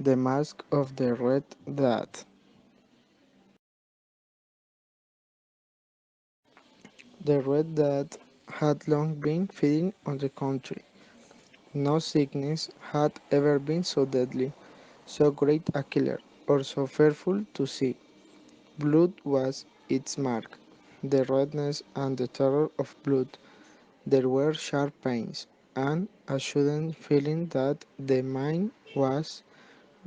The Mask of the Red Death. The Red Death had long been feeding on the country. No sickness had ever been so deadly, so great a killer, or so fearful to see. Blood was its mark, the redness and the terror of blood. There were sharp pains, and a sudden feeling that the mind was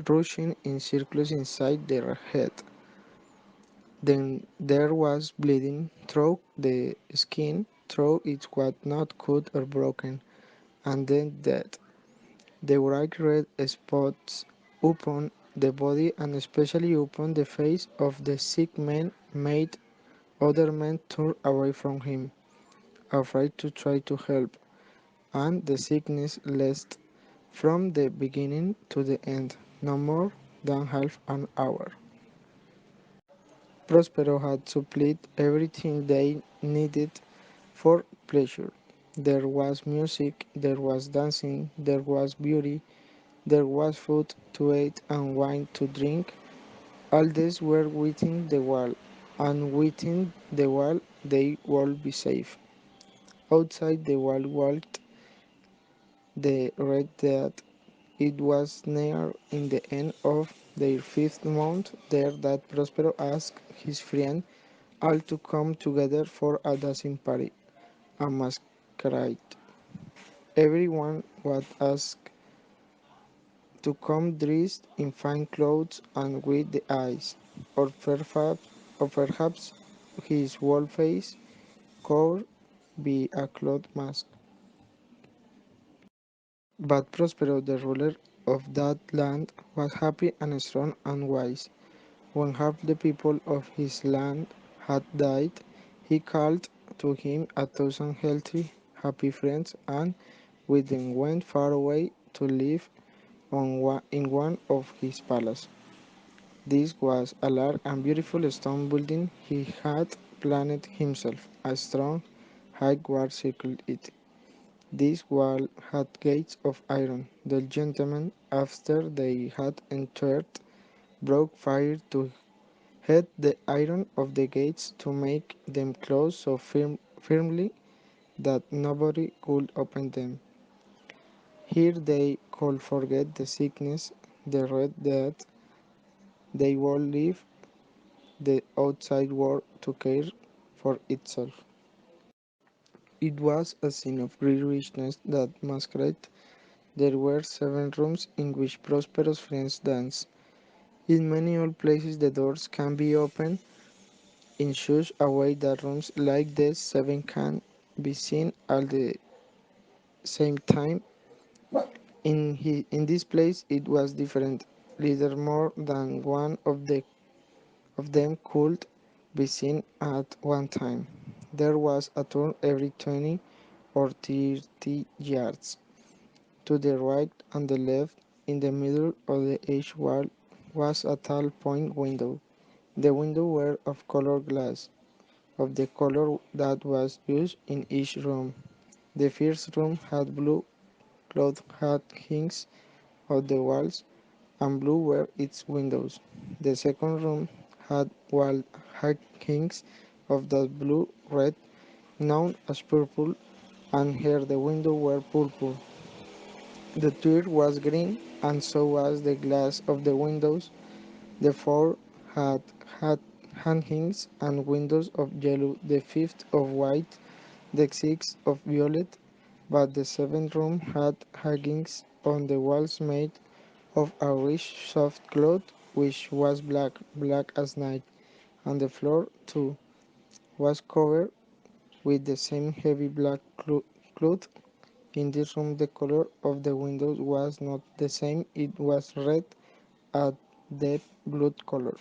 rushing in circles inside their head. Then there was bleeding through the skin, through it was not cut or broken, and then death. The bright red spots upon the body and especially upon the face of the sick man made other men turn away from him, afraid to try to help, and the sickness lasted from the beginning to the end, no more than half an hour. Prospero had supplied everything they needed for pleasure. There was music, there was dancing, there was beauty, there was food to eat and wine to drink. All these were within the wall, and within the wall they would be safe. Outside the wall walked the Red Death. It was near in the end of their fifth month there that Prospero asked his friend all to come together for a dancing party, a masquerade. Everyone was asked to come dressed in fine clothes and with the eyes, or perhaps his whole face could be a cloth mask. But Prospero, the ruler of that land, was happy and strong and wise. When half the people of his land had died, he called to him 1,000 healthy, happy friends, and with them went far away to live in one of his palaces. This was a large and beautiful stone building he had planned himself. A strong, high wall circled it. This wall had gates of iron. The gentlemen, after they had entered, broke fire to heat the iron of the gates to make them close so firmly that nobody could open them. Here they could forget the sickness, the red death. They would leave the outside world to care for itself. It was a scene of great richness, that masquerade. There were 7 rooms in which Prospero's friends danced. In many old places the doors can be opened in such a way that rooms like these 7 be seen at the same time. In this place it was different. Little more than one of them could be seen at one time. There was a turn every 20 or 30 yards. To the right and the left, in the middle of the each wall, was a tall point window. The windows were of colored glass, of the color that was used in each room. The first room had blue cloth hangings on the walls, and blue were its windows. The second room had wall hangings of that blue red, known as purple, and here the windows were purple. The third was green, and so was the glass of the windows. The fourth had hangings and windows of yellow, the fifth of white, the sixth of violet, but the seventh room had hangings on the walls made of a rich soft cloth which was black, black as night, and the floor, too, was covered with the same heavy black cloth. In this room the color of the windows was not the same, it was red, a deep blood color.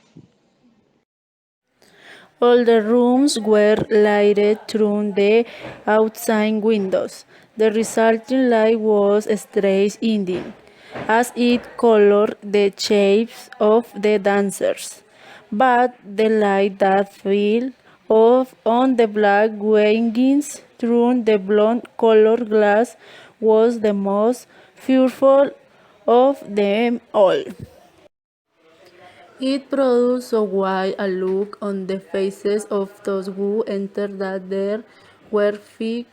All the rooms were lighted through the outside windows. The resulting light was strange indeed, as it colored the shapes of the dancers. But the light that fell off on the black wings through the blonde colored glass was the most fearful of them all. It produced so wide a look on the faces of those who entered that there were feet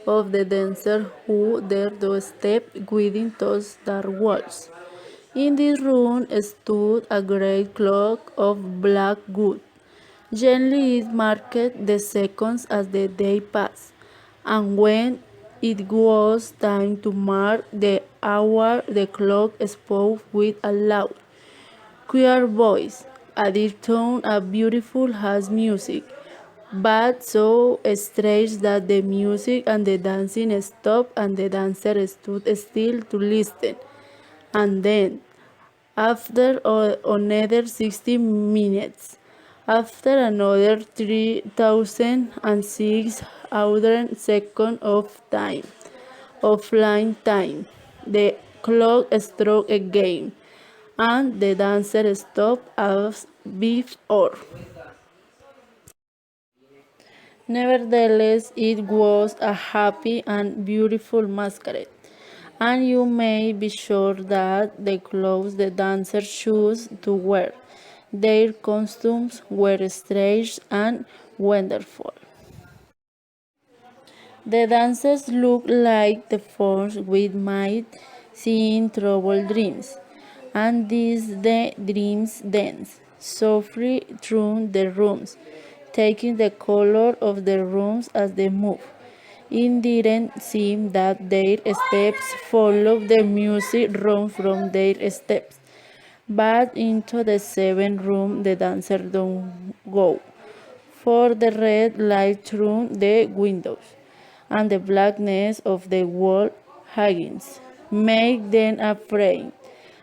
of the dancers who dared to step within those dark walls. In this room stood a great clock of black wood. Gently it marked the seconds as the day passed, and when it was time to mark the hour, the clock spoke with a loud, queer voice, a deep tone, a beautiful house music, but so strange that the music and the dancing stopped and the dancer stood still to listen. And then, after another 60 minutes, after another 3,006 seconds of line time, the clock struck again, and the dancer stopped as before. Nevertheless, it was a happy and beautiful masquerade, and you may be sure that the clothes the dancers chose to wear, their costumes were strange and wonderful. The dancers looked like the forms we might see in troubled dreams, and these dreams danced softly through the rooms, taking the color of the rooms as they moved. It didn't seem that their steps followed the music run from their steps, but into the seventh room the dancer don't go, for the red light through the windows and the blackness of the wall hangings make them afraid,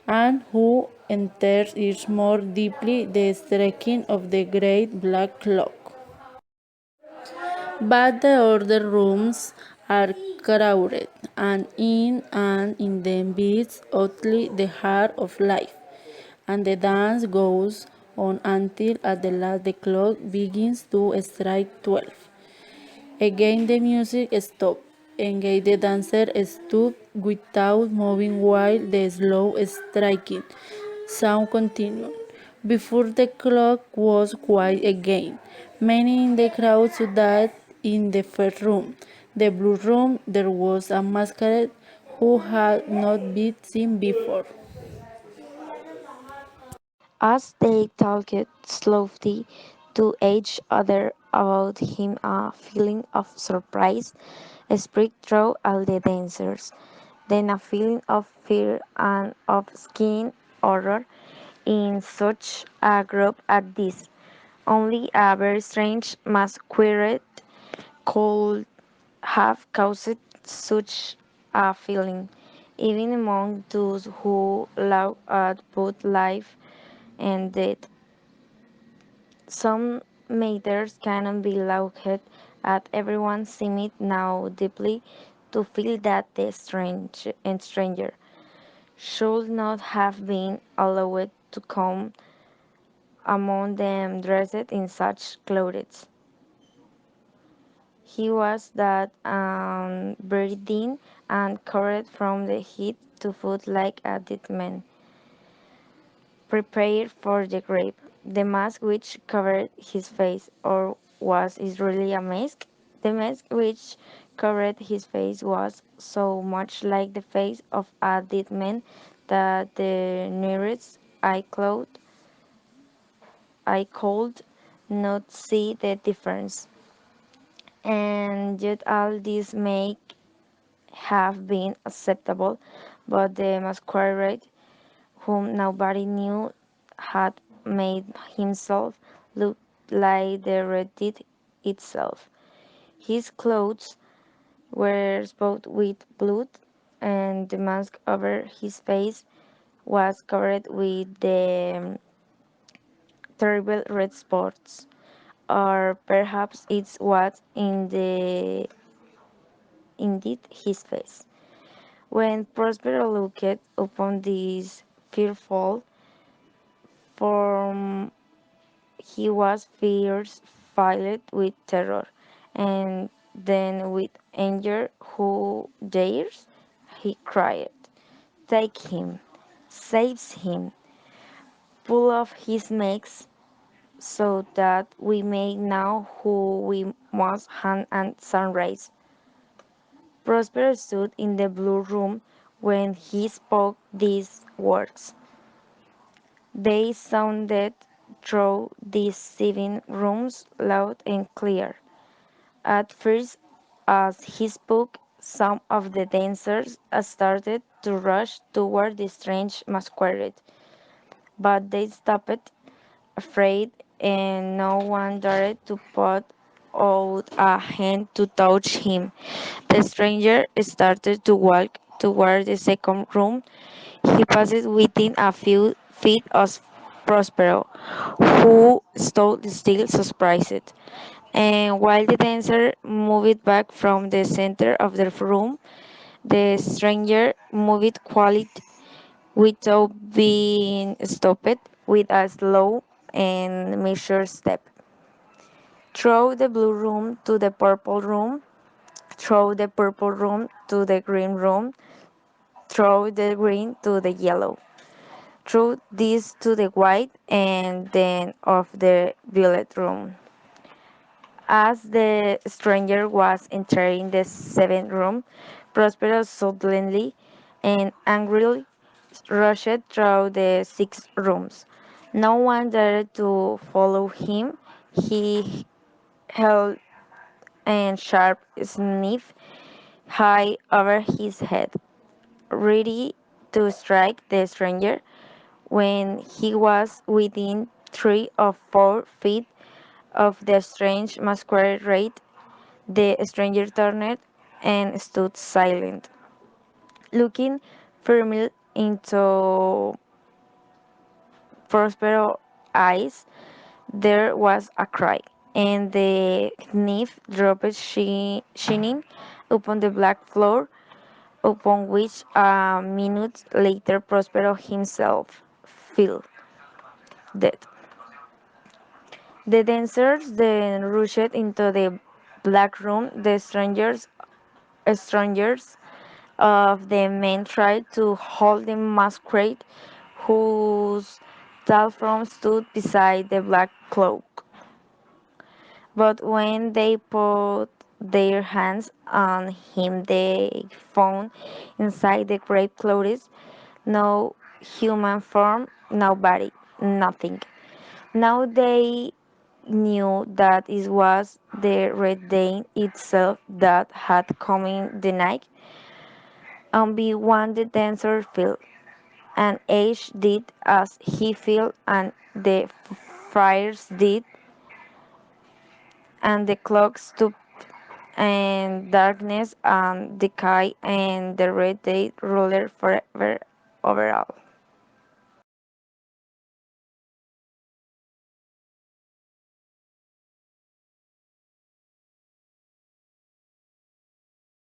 and who enters is more deeply the striking of the great black clock. But the other rooms are crowded, and in them beats oddly the heart of life, and the dance goes on until at the last the clock begins to strike 12. Again the music stopped. Again the dancer stood without moving while the slow striking sound continued. Before the clock was quiet again, many in the crowd saw that in the first room, the blue room, there was a masquerade who had not been seen before. As they talked slowly to each other about him, a feeling of surprise spread through all the dancers, then a feeling of fear and of skin horror in such a group as this. Only a very strange masquerade could have caused such a feeling, even among those who laugh at both life and death. Some matters cannot be looked at. Everyone seemed now deeply to feel that the stranger should not have been allowed to come among them dressed in such clothes. He was that breathing and covered from the head to foot like a dead man, prepared for the grave. The mask which covered his face, or was it really a mask? The mask which covered his face was so much like the face of a dead man that the nearest I could not see the difference. And yet all this may have been acceptable, but the masquerade, whom nobody knew, had made himself look like the red deed itself. His clothes were spotted with blood, and the mask over his face was covered with the terrible red spots, or perhaps it was indeed his face. When Prospero looked upon this fearful form, he was first filled with terror, and then with anger. Who dares? He cried. Take him, save him. pull off his mask so that we may know who we must hunt at sunrise. Prosper stood in the blue room when he spoke these words. They sounded through the 7 rooms loud and clear. At first, as he spoke, some of the dancers started to rush toward the strange masquerade, but they stopped, afraid, and no one dared to put out a hand to touch him. The stranger started to walk toward the second room. He passed within a few feet of Prospero, who stood still surprised. And while the dancer moved back from the center of the room, the stranger moved quietly without being stopped with a slow and measured step. Through the blue room to the purple room, through the purple room to the green room, through the green to the yellow, through this to the white, and then of the violet room. As the stranger was entering the 7th room, Prospero suddenly and angrily rushed through the 6 rooms. No one dared to follow him. He held a sharp sniff high over his head, ready to strike the stranger. When he was within 3 or 4 feet of the strange masquerade, the stranger turned and stood silent, looking firmly into Prospero's eyes. There was a cry, and the knife dropped shining upon the black floor, upon which a minute later Prospero himself fell dead. The dancers then rushed into the black room. The strangers of the men tried to hold the masquerade, whose tall form stood beside the black cloak. But when they put their hands on him, they found inside the grave clothes no human form, no body, nothing. Now they knew that it was the Red Dane itself that had come in the night, and be one the dancer fell, and each did as he felt, and the friars did, and the clock stopped, and darkness and decay, and the Red Day ruler forever over all.